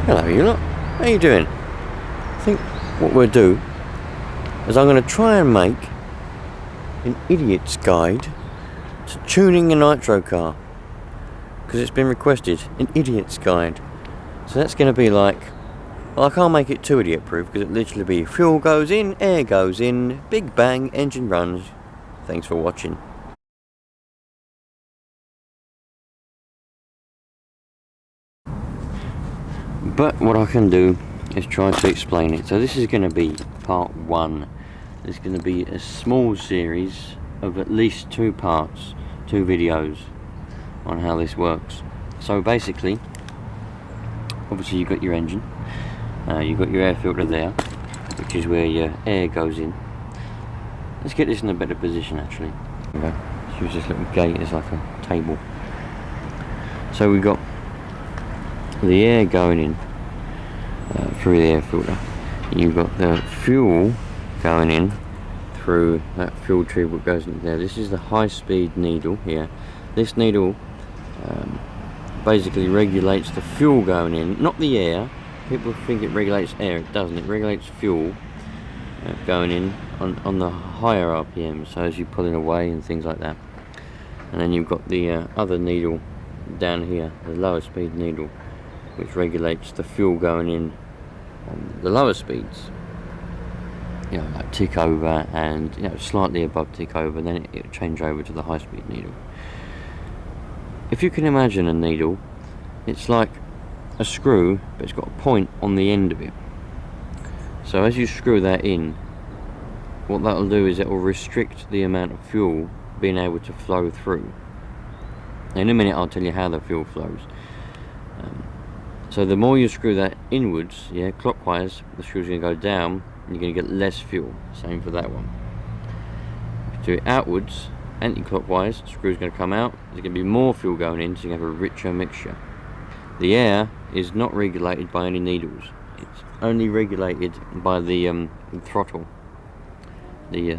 Hello you lot, how you doing? I think what we'll do is I'm going to try and make an idiot's guide to tuning a Nitro car, because it's been requested, an idiot's guide. So that's going to be like, well, I can't make it too idiot proof because it literally be fuel goes in, air goes in, big bang, engine runs. Thanks for watching. But what I can do is try to explain it. So this is going to be part 1. There's going to be a small series of at least 2 parts, 2 videos on how this works. So basically, obviously you've got your engine, you've got your air filter there, which is where your air goes in. Let's get this in a better position actually. Okay. Let's use this little gate as like a table. So we've got the air going in through the air filter. You've got the fuel going in through that fuel tube that goes in there. This is the high-speed needle here. This needle basically regulates the fuel going in, not the air. People think it regulates air, it doesn't. It regulates fuel going in on the higher RPM, so as you're pulling away and things like that. And then you've got the other needle down here, the lower speed needle, which regulates the fuel going in on the lower speeds, you know, like tick over and, you know, slightly above tick over, and then it'll change over to the high speed needle. If you can imagine a needle, it's like a screw, but it's got a point on the end of it. So as you screw that in, what that'll do is it will restrict the amount of fuel being able to flow through. In a minute I'll tell you how the fuel flows. So the more you screw that inwards, yeah, clockwise, the screw's going to go down and you're going to get less fuel. Same for that one. If you do it outwards, anti-clockwise, the screw's going to come out, there's going to be more fuel going in, so you have a richer mixture. The air is not regulated by any needles. It's only regulated by the throttle, the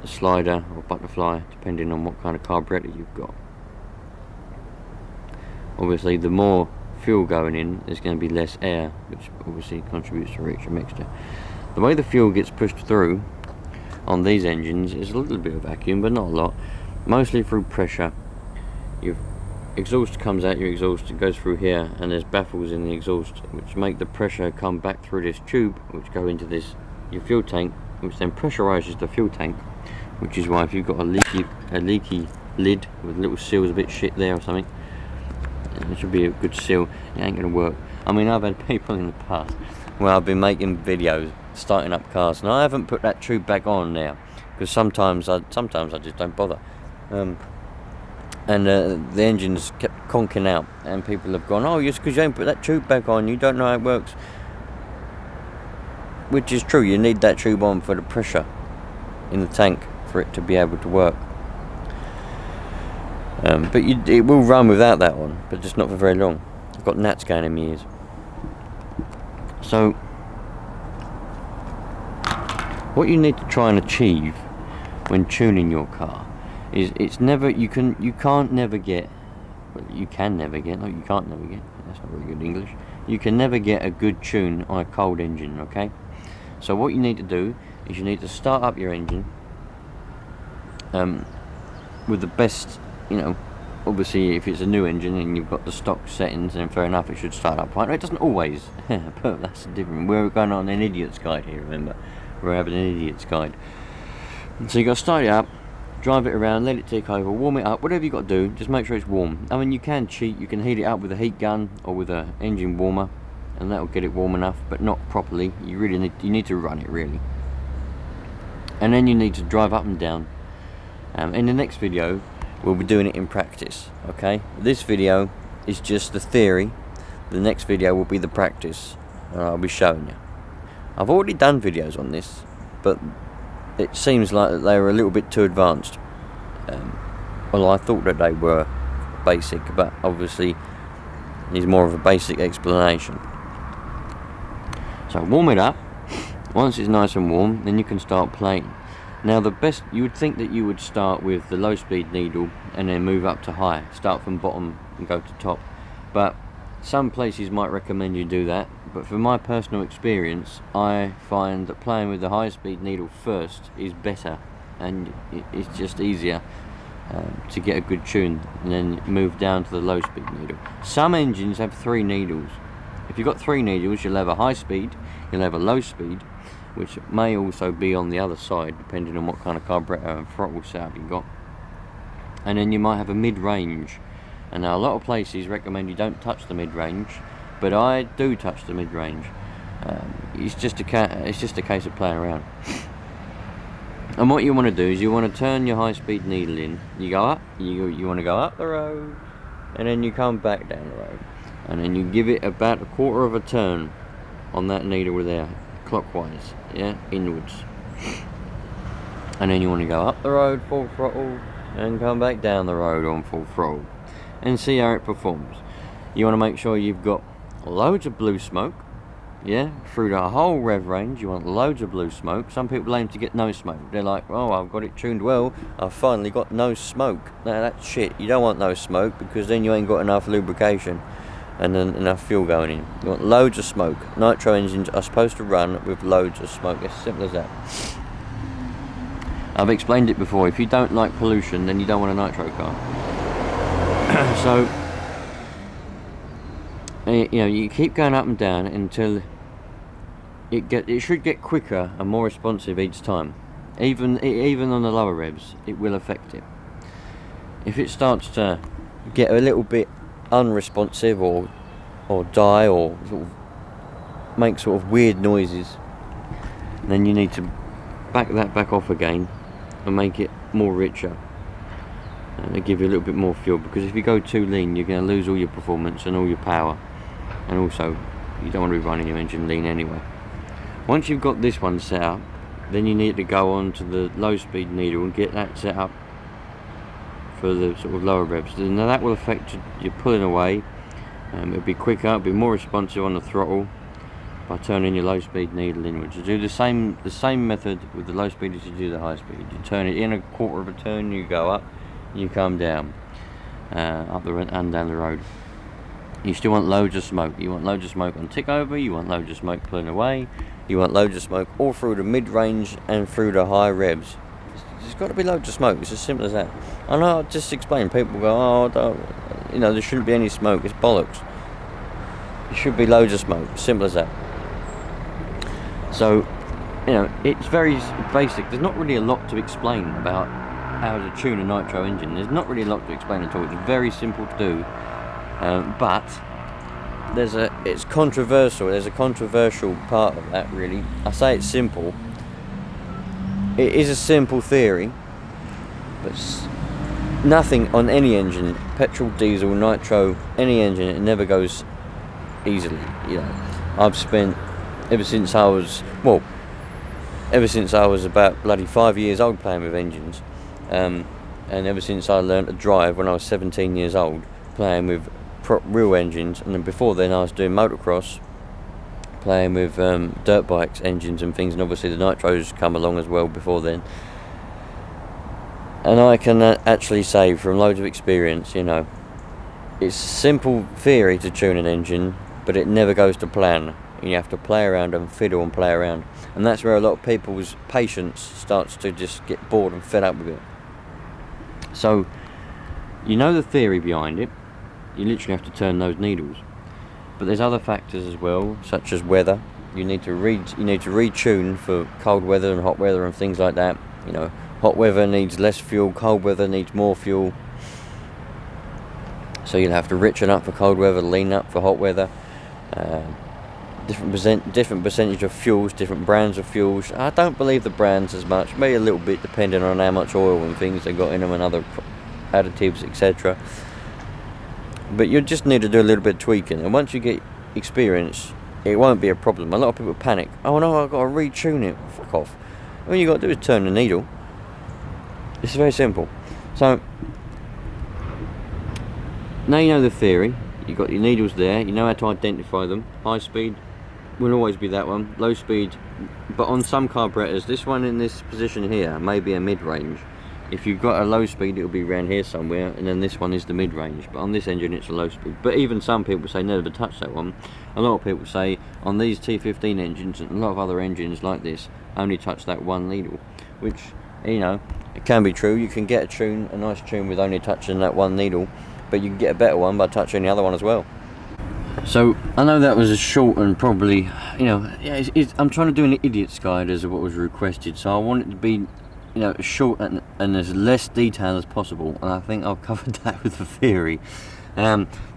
slider or butterfly, depending on what kind of carburetor you've got. Obviously, the more fuel going in, there's going to be less air, which obviously contributes to a richer mixture. The way the fuel gets pushed through on these engines is a little bit of vacuum, but not a lot. Mostly through pressure. Your exhaust comes out your exhaust and goes through here, and there's baffles in the exhaust which make the pressure come back through this tube, which go into this your fuel tank, which then pressurizes the fuel tank, which is why if you've got a leaky lid with little seals a bit shit there or something, it should be a good seal, it ain't gonna work. I mean, I've had people in the past where I've been making videos starting up cars and I haven't put that tube back on now, because sometimes I just don't bother. And the engine's kept conking out, and people have gone, oh, just because you ain't put that tube back on, you don't know how it works. Which is true, you need that tube on for the pressure in the tank for it to be able to work. But it will run without that one, but just not for very long. I've got gnats going in my ears. So, what you need to try and achieve when tuning your car is you can never get, that's not very good English. You can never get a good tune on a cold engine, okay? So what you need to do is you need to start up your engine with the best, you know, obviously if it's a new engine and you've got the stock settings, then fair enough, it should start up right. It doesn't always, but that's different. We're going on an idiot's guide here, remember? We're having an idiot's guide. So you got to start it up, drive it around, let it tick over, warm it up, whatever you got to do, just make sure it's warm. I mean, you can cheat, you can heat it up with a heat gun or with an engine warmer, and that'll get it warm enough, but not properly. You need to run it really. And then you need to drive up and down. In the next video, we'll be doing it in practice, okay? This video is just the theory. The next video will be the practice, and I'll be showing you. I've already done videos on this, but it seems like they were a little bit too advanced. Well, I thought that they were basic, but obviously needs more of a basic explanation. So warm it up. Once it's nice and warm, then you can start playing. Now you would think that you would start with the low speed needle and then move up to high. Start from bottom and go to top. But Some places might recommend you do that, but from my personal experience, I find that playing with the high-speed needle first is better, and it's just easier to get a good tune, and then move down to the low-speed needle. Some engines have 3 needles. If you've got 3 needles, you'll have a high-speed, you'll have a low-speed, which may also be on the other side, depending on what kind of carburetor and throttle setup you've got. And then you might have a mid-range. And now a lot of places recommend you don't touch the mid-range, but I do touch the mid-range. It's just a case of playing around. And what you want to do is you want to turn your high-speed needle in. You go up, you want to go up the road, and then you come back down the road, and then you give it about a quarter of a turn on that needle there, clockwise, yeah, inwards. And then you want to go up the road full throttle and come back down the road on full throttle, and see how it performs. You want to make sure you've got loads of blue smoke, yeah, through the whole rev range. You want loads of blue smoke. Some people aim to get no smoke. They're like, oh, I've got it tuned well, I've finally got no smoke. No, that's shit. You don't want no smoke, because then you ain't got enough lubrication and then enough fuel going in. You want loads of smoke. Nitro engines are supposed to run with loads of smoke. It's simple as that. I've explained it before. If you don't like pollution, then you don't want a nitro car. So, you know, you keep going up and down until it should get quicker and more responsive each time. Even on the lower revs, it will affect it. If it starts to get a little bit unresponsive or die or sort of make sort of weird noises, then you need to back off again and make it more richer. And they give you a little bit more fuel, because if you go too lean, you're going to lose all your performance and all your power, and also you don't want to be running your engine lean anyway. Once you've got this one set up, then you need to go on to the low speed needle and get that set up for the sort of lower revs. Now that will affect your pulling away. It'll be quicker, it'll be more responsive on the throttle by turning your low speed needle inwards. You do the same method with the low speed as you do the high speed. You turn it in a quarter of a turn, you go up, you come down, up the and down the road. You still want loads of smoke. You want loads of smoke on tick over, you want loads of smoke pulling away, you want loads of smoke all through the mid-range and through the high revs. There's got to be loads of smoke. It's as simple as that. I know, I'll just explain. People go, oh, there shouldn't be any smoke. It's bollocks. There should be loads of smoke. Simple as that. So, it's very basic. There's not really a lot to explain about how to tune a nitro engine. There's not really a lot to explain at all. It's very simple to do, but it's controversial. There's a controversial part of that, really. I say it's simple. It is a simple theory, but nothing on any engine, petrol, diesel, nitro, any engine, it never goes easily. I've spent ever since I was about bloody 5 years old playing with engines, and ever since I learned to drive when I was 17 years old, playing with real engines, and then before then I was doing motocross, playing with dirt bikes, engines and things, and obviously the nitros come along as well before then. And I can actually say from loads of experience, it's simple theory to tune an engine, but it never goes to plan. You have to play around and fiddle and play around, and that's where a lot of people's patience starts to just get bored and fed up with it. So, the theory behind it. You literally have to turn those needles. But there's other factors as well, such as weather. You need to retune for cold weather and hot weather and things like that. Hot weather needs less fuel, cold weather needs more fuel. So you'll have to richen up for cold weather, lean up for hot weather. Different percentage of fuels, different brands of fuels. I don't believe the brands as much, maybe a little bit depending on how much oil and things they got in them and other additives, etc. But you just need to do a little bit of tweaking, and once you get experience, it won't be a problem. A lot of people panic. Oh no, I've got to retune it. Fuck off. All you got to do is turn the needle. It's very simple. So now you know the theory. You've got your needles there. You know how to identify them. High speed will always be that one. Low speed, but on some carburetors, this one in this position here may be a mid-range. If you've got a low speed, it'll be around here somewhere, and then this one is the mid-range. But on this engine, it's a low speed. But even some people say never touch that one. A lot of people say on these T15 engines and a lot of other engines like this, only touch that one needle, which, you know, it can be true. You can get a nice tune with only touching that one needle, but you can get a better one by touching the other one as well. So I know that was a short and probably, you know, yeah, I'm trying to do an idiot's guide as what was requested, so I want it to be, you know, short and as less detail as possible, and I think I've covered that with the theory.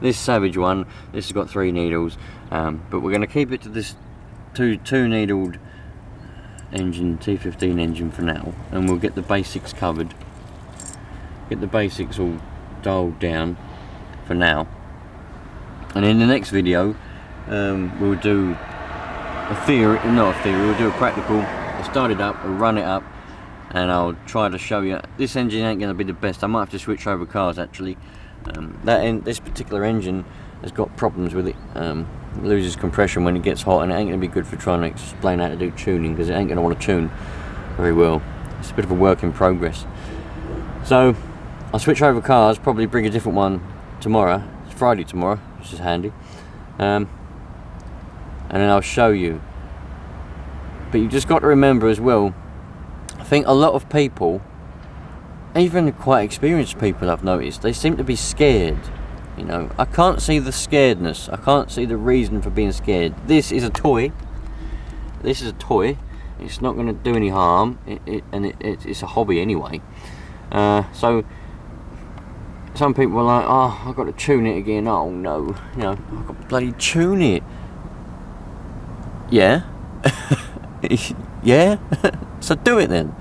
This Savage one, this has got 3 needles, but we're going to keep it to this two needled engine, T15 engine for now, and we'll get the basics covered, get the basics all dialed down for now. And in the next video, we'll do a theory, not a theory, we'll do a practical. I'll start it up, I'll run it up, and I'll try to show you. This engine ain't going to be the best. I might have to switch over cars actually. This particular engine has got problems with it. It loses compression when it gets hot, and it ain't going to be good for trying to explain how to do tuning, because it ain't going to want to tune very well. It's a bit of a work in progress. So I'll switch over cars, probably bring a different one tomorrow. It's Friday tomorrow, which is handy. And then I'll show you. But you just got to remember as well, I think a lot of people, even quite experienced people I've noticed, they seem to be scared. You know, I can't see the scaredness. I can't see the reason for being scared. This is a toy. This is a toy. It's not going to do any harm. It's a hobby anyway. So some people are like, oh, I've got to tune it again. Oh no, you know, I've got to bloody tune it. Yeah. Yeah. So do it then.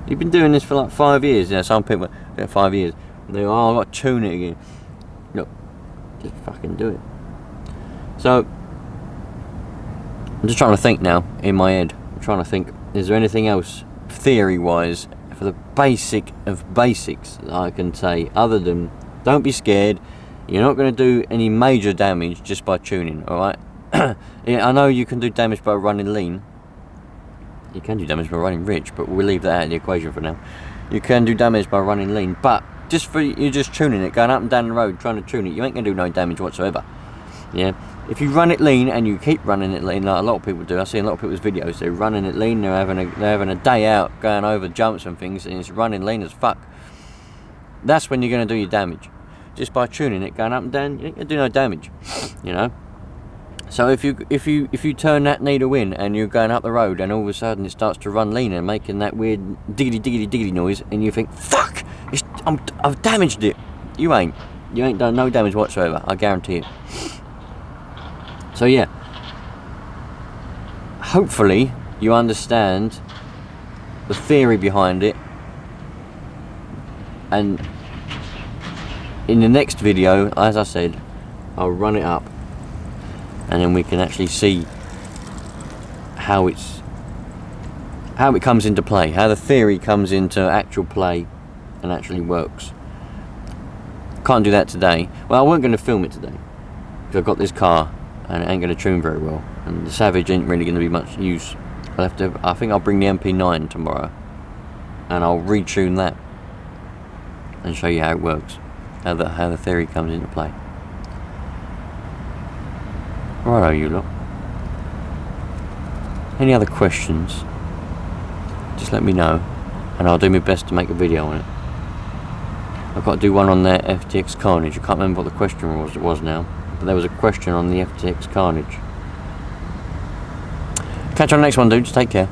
You've been doing this for like 5 years. You know, some people, 5 years. And they go, oh, I've got to tune it again. Look, just fucking do it. So I'm just trying to think now in my head. I'm trying to think, is there anything else theory-wise for the basic of basics that I can say other than don't be scared. You're not going to do any major damage just by tuning, alright? Yeah, I know you can do damage by running lean. You can do damage by running rich, but we'll leave that out of the equation for now. You can do damage by running lean, but just for you just tuning it, going up and down the road trying to tune it, you ain't going to do no damage whatsoever. Yeah, if you run it lean and you keep running it lean like a lot of people do, I see a lot of people's videos, they're running it lean, they're having a day out going over jumps and things, and it's running lean as fuck. That's when you're going to do your damage. Just by tuning it, going up and down, you ain't going to do no damage, you know. So if you turn that needle in and you're going up the road and all of a sudden it starts to run lean and making that weird diggity noise, and you think, fuck, I've damaged it. You ain't done no damage whatsoever, I guarantee it. So yeah, hopefully you understand the theory behind it, and in the next video, as I said, I'll run it up and then we can actually see how it comes into play, how the theory comes into actual play and actually works. Can't do that today. Well, I wasn't going to film it today because I've got this car and it ain't going to tune very well, and the Savage ain't really going to be much use. I think I'll bring the MP9 tomorrow and I'll retune that and show you how it works, how the theory comes into play. Righto, you lot. Any other questions? Just let me know, and I'll do my best to make a video on it. I've got to do one on the FTX Carnage. I can't remember what the question was now, but there was a question on the FTX Carnage. Catch you on the next one, dudes. Take care.